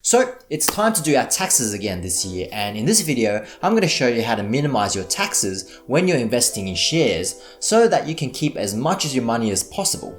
So it's time to do our taxes again this year, and in this video I'm going to show you how to minimize your taxes when you're investing in shares so that you can keep as much of your money as possible,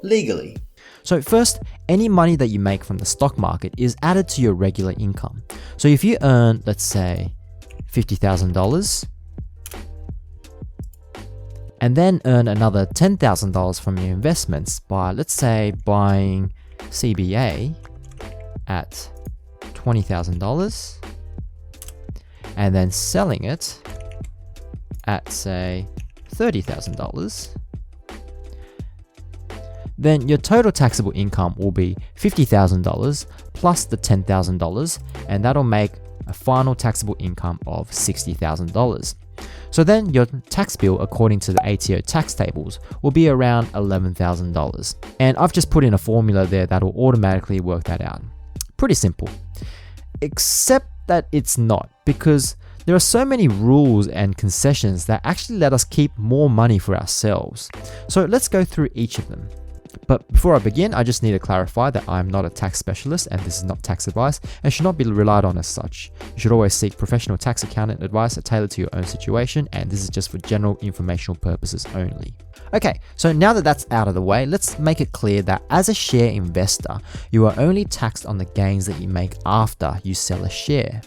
legally. So first, any money that you make from the stock market is added to your regular income. So if you earn, let's say, $50,000 and then earn another $10,000 from your investments by, let's say, buying CBA at $20,000 and then selling it at, say, $30,000, then your total taxable income will be $50,000 plus the $10,000, and that'll make a final taxable income of $60,000. So then your tax bill, according to the ATO tax tables, will be around $11,000. And I've just put in a formula there that will automatically work that out. Pretty simple. Except that it's not, because there are so many rules and concessions that actually let us keep more money for ourselves. So let's go through each of them. But before I begin, I just need to clarify that I'm not a tax specialist and this is not tax advice and should not be relied on as such. You should always seek professional tax accountant advice tailored to your own situation, and this is just for general informational purposes only. Okay, so now that that's out of the way, let's make it clear that as a share investor, you are only taxed on the gains that you make after you sell a share.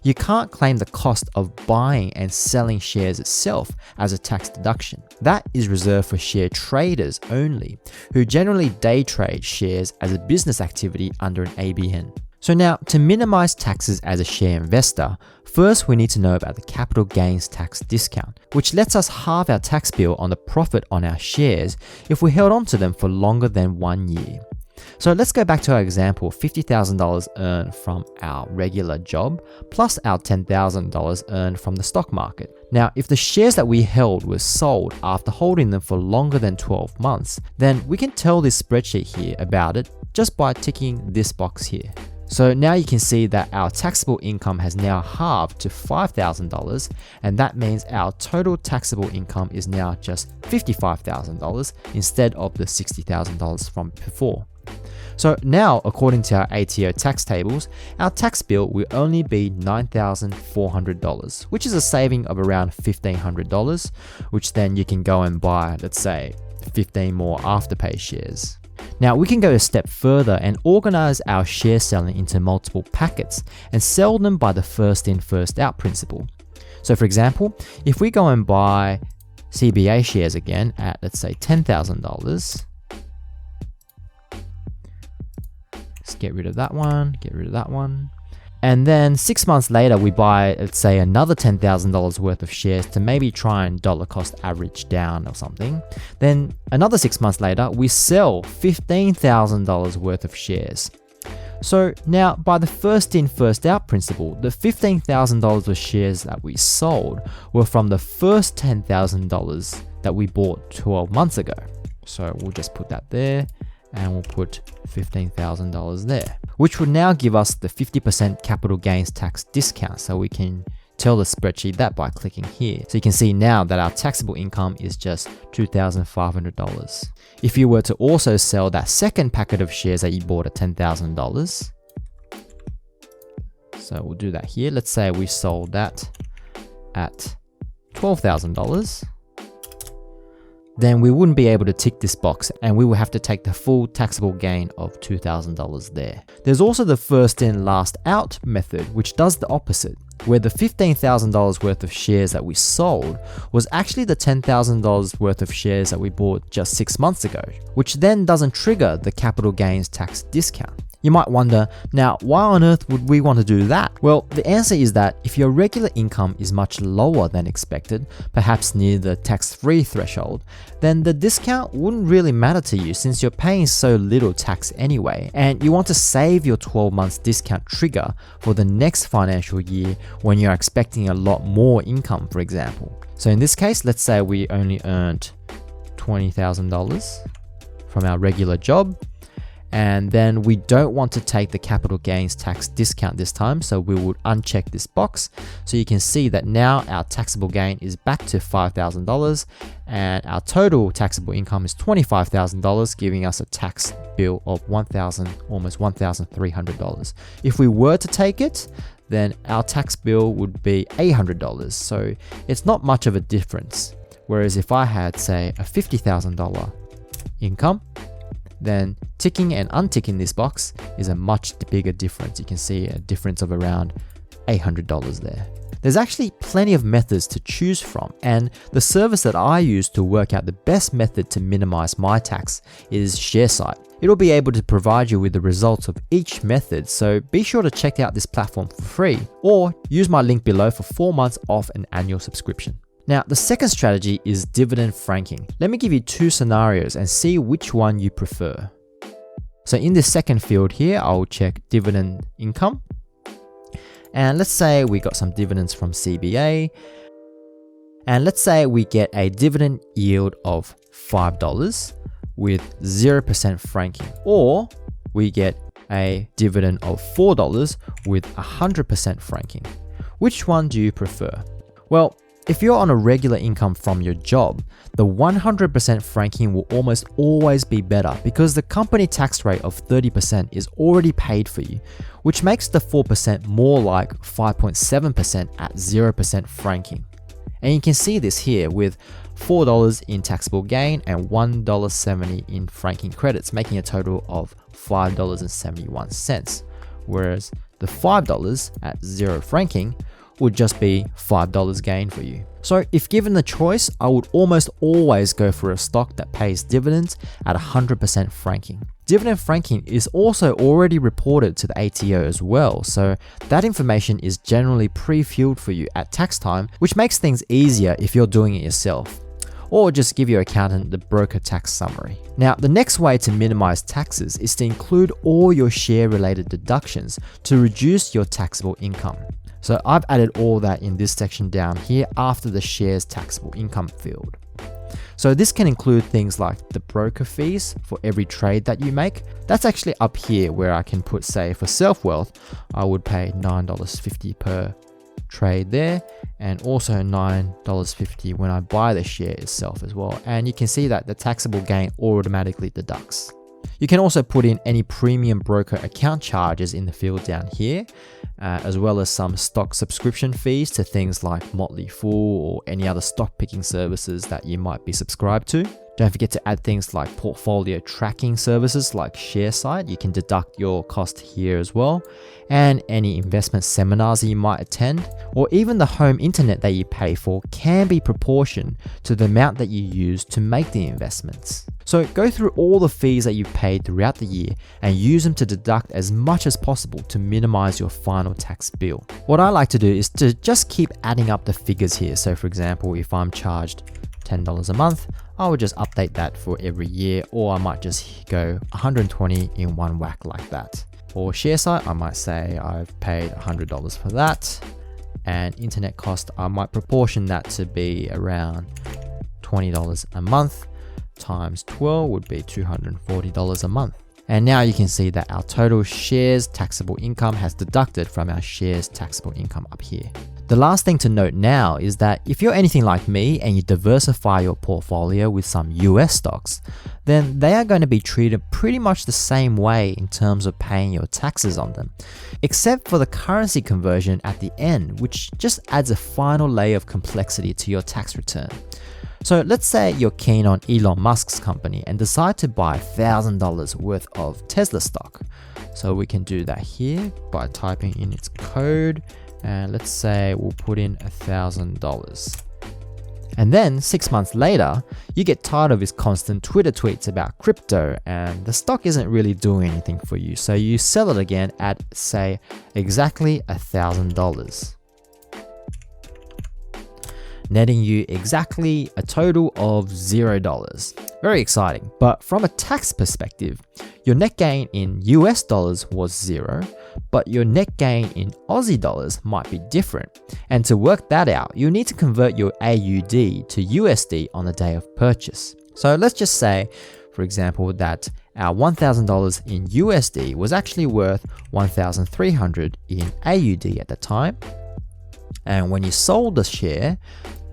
You can't claim the cost of buying and selling shares itself as a tax deduction. That is reserved for share traders only, who generally day trade shares as a business activity under an ABN. So now, to minimize taxes as a share investor, first we need to know about the capital gains tax discount, which lets us halve our tax bill on the profit on our shares if we held on to them for longer than 1 year. So let's go back to our example of $50,000 earned from our regular job plus our $10,000 earned from the stock market. Now, if the shares that we held were sold after holding them for longer than 12 months, then we can tell this spreadsheet here about it just by ticking this box here. So now you can see that our taxable income has now halved to $5,000, and that means our total taxable income is now just $55,000 instead of the $60,000 from before. So now, according to our ATO tax tables, our tax bill will only be $9,400, which is a saving of around $1,500, which then you can go and buy, let's say, 15 more Afterpay shares. Now we can go a step further and organize our share selling into multiple packets and sell them by the first in, first out principle. So for example, if we go and buy CBA shares again at, let's say, $10,000, let's get rid of that one, and then 6 months later we buy, let's say, another $10,000 worth of shares to maybe try and dollar cost average down or something. Then another 6 months later we sell $15,000 worth of shares. So now, by the first in, first out principle, the $15,000 of shares that we sold were from the first $10,000 that we bought 12 months ago. So we'll just put that there, and we'll put $15,000 there, which would now give us the 50% capital gains tax discount. So we can tell the spreadsheet that by clicking here. So you can see now that our taxable income is just $2,500. If you were to also sell that second packet of shares that you bought at $10,000, so we'll do that here. Let's say we sold that at $12,000. Then we wouldn't be able to tick this box and we will have to take the full taxable gain of $2,000 there. There's also the first in, last out method, which does the opposite, where the $15,000 worth of shares that we sold was actually the $10,000 worth of shares that we bought just 6 months ago, which then doesn't trigger the capital gains tax discount. You might wonder, now why on earth would we want to do that? Well, the answer is that if your regular income is much lower than expected, perhaps near the tax-free threshold, then the discount wouldn't really matter to you since you're paying so little tax anyway, and you want to save your 12 months discount trigger for the next financial year when you're expecting a lot more income, for example. So in this case, let's say we only earned $20,000 from our regular job, And then we don't want to take the capital gains tax discount this time, so we would uncheck this box. So you can see that now our taxable gain is back to $5,000 and our total taxable income is $25,000, giving us a tax bill of almost $1,300. If we were to take it, then our tax bill would be $800. So it's not much of a difference. Whereas if I had, say, a $50,000 income, then ticking and unticking this box is a much bigger difference. You can see a difference of around $800 there. There's actually plenty of methods to choose from, and the service that I use to work out the best method to minimize my tax is ShareSite. It'll be able to provide you with the results of each method, so be sure to check out this platform for free, or use my link below for 4 months off an annual subscription. Now, the second strategy is dividend franking. Let me give you 2 scenarios and see which one you prefer. So in this second field here, I'll check dividend income. And let's say we got some dividends from CBA. And let's say we get a dividend yield of $5 with 0% franking. Or we get a dividend of $4 with 100% franking. Which one do you prefer? Well, if you're on a regular income from your job, the 100% franking will almost always be better because the company tax rate of 30% is already paid for you, which makes the 4% more like 5.7% at 0% franking. And you can see this here with $4 in taxable gain and $1.70 in franking credits, making a total of $5.71. Whereas the $5 at 0 franking would just be $5 gain for you. So if given the choice, I would almost always go for a stock that pays dividends at 100% franking. Dividend franking is also already reported to the ATO as well, so that information is generally pre-filled for you at tax time, which makes things easier if you're doing it yourself. Or just give your accountant the broker tax summary. Now, the next way to minimize taxes is to include all your share-related deductions to reduce your taxable income. So I've added all that in this section down here after the shares taxable income field. So this can include things like the broker fees for every trade that you make. That's actually up here where I can put, say, for self-wealth, I would pay $9.50 per trade there, and also $9.50 when I buy the share itself as well. And you can see that the taxable gain automatically deducts. You can also put in any premium broker account charges in the field down here, as well as some stock subscription fees to things like Motley Fool or any other stock picking services that you might be subscribed to. Don't forget to add things like portfolio tracking services like ShareSite. You can deduct your cost here as well, and any investment seminars that you might attend, or even the home internet that you pay for can be proportioned to the amount that you use to make the investments. So go through all the fees that you've paid throughout the year and use them to deduct as much as possible to minimize your final tax bill. What I like to do is to just keep adding up the figures here. So for example, if I'm charged $10 a month, I would just update that for every year, or I might just go 120 in one whack like that. For ShareSite, I might say I've paid $100 for that, and internet cost, I might proportion that to be around $20 a month, times 12 would be $240 a month. And now you can see that our total shares taxable income has deducted from our shares taxable income up here. The last thing to note now is that if you're anything like me and you diversify your portfolio with some US stocks, then they are going to be treated pretty much the same way in terms of paying your taxes on them, except for the currency conversion at the end, which just adds a final layer of complexity to your tax return. So let's say you're keen on Elon Musk's company and decide to buy $1,000 worth of Tesla stock. So we can do that here by typing in its code, and let's say we'll put in $1,000. And then 6 months later, you get tired of his constant Twitter tweets about crypto and the stock isn't really doing anything for you. So you sell it again at, say, exactly $1,000. Netting you exactly a total of $0. Very exciting. But from a tax perspective, your net gain in US dollars was $0, but your net gain in Aussie dollars might be different. And to work that out, you need to convert your AUD to USD on the day of purchase. So let's just say for example, that our $1,000 in USD was actually worth 1,300 in AUD at the time. And when you sold the share,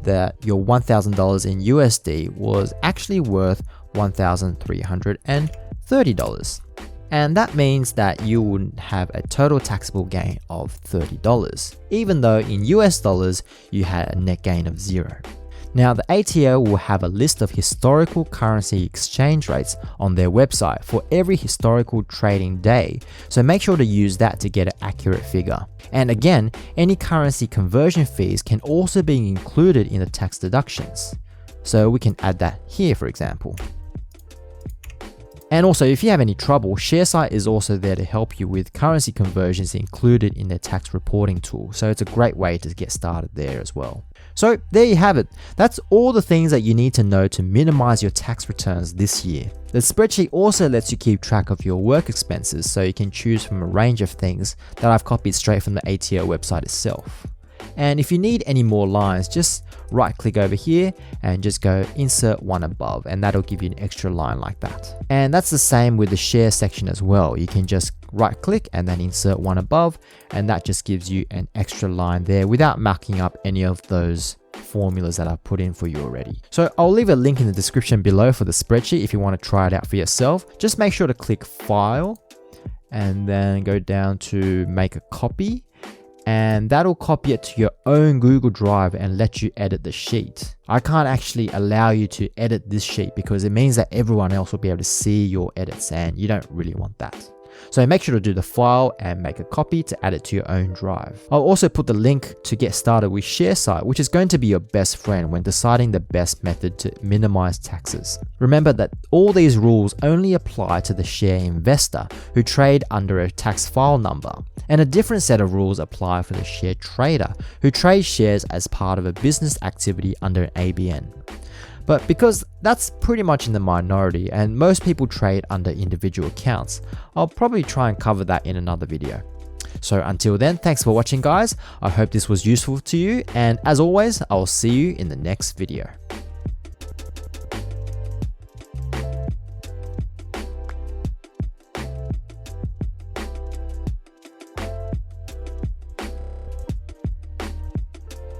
that your $1,000 in USD was actually worth $1,330. And that means that you would have a total taxable gain of $30, even though in US dollars you had a net gain of $0. Now, the ATO will have a list of historical currency exchange rates on their website for every historical trading day, so make sure to use that to get an accurate figure. And again, any currency conversion fees can also be included in the tax deductions. So we can add that here, for example. And also, if you have any trouble, ShareSite is also there to help you with currency conversions included in their tax reporting tool. So it's a great way to get started there as well. So there you have it. That's all the things that you need to know to minimize your tax returns this year. The spreadsheet also lets you keep track of your work expenses, so you can choose from a range of things that I've copied straight from the ATO website itself. And if you need any more lines, just right click over here and just go insert one above, and that'll give you an extra line like that. And that's the same with the share section as well. You can just right click and then insert one above, and that just gives you an extra line there without marking up any of those formulas that I've put in for you already. So I'll leave a link in the description below for the spreadsheet if you want to try it out for yourself. Just make sure to click File and then go down to Make a Copy, and that'll copy it to your own Google Drive and let you edit the sheet. I can't actually allow you to edit this sheet because it means that everyone else will be able to see your edits, and you don't really want that. So make sure to do the file and make a copy to add it to your own drive. I'll also put the link to get started with ShareSite, which is going to be your best friend when deciding the best method to minimize taxes. Remember that all these rules only apply to the share investor who trade under a tax file number, and a different set of rules apply for the share trader who trades shares as part of a business activity under an ABN. But because that's pretty much in the minority and most people trade under individual accounts, I'll probably try and cover that in another video. So until then, thanks for watching guys. I hope this was useful to you, and as always, I'll see you in the next video.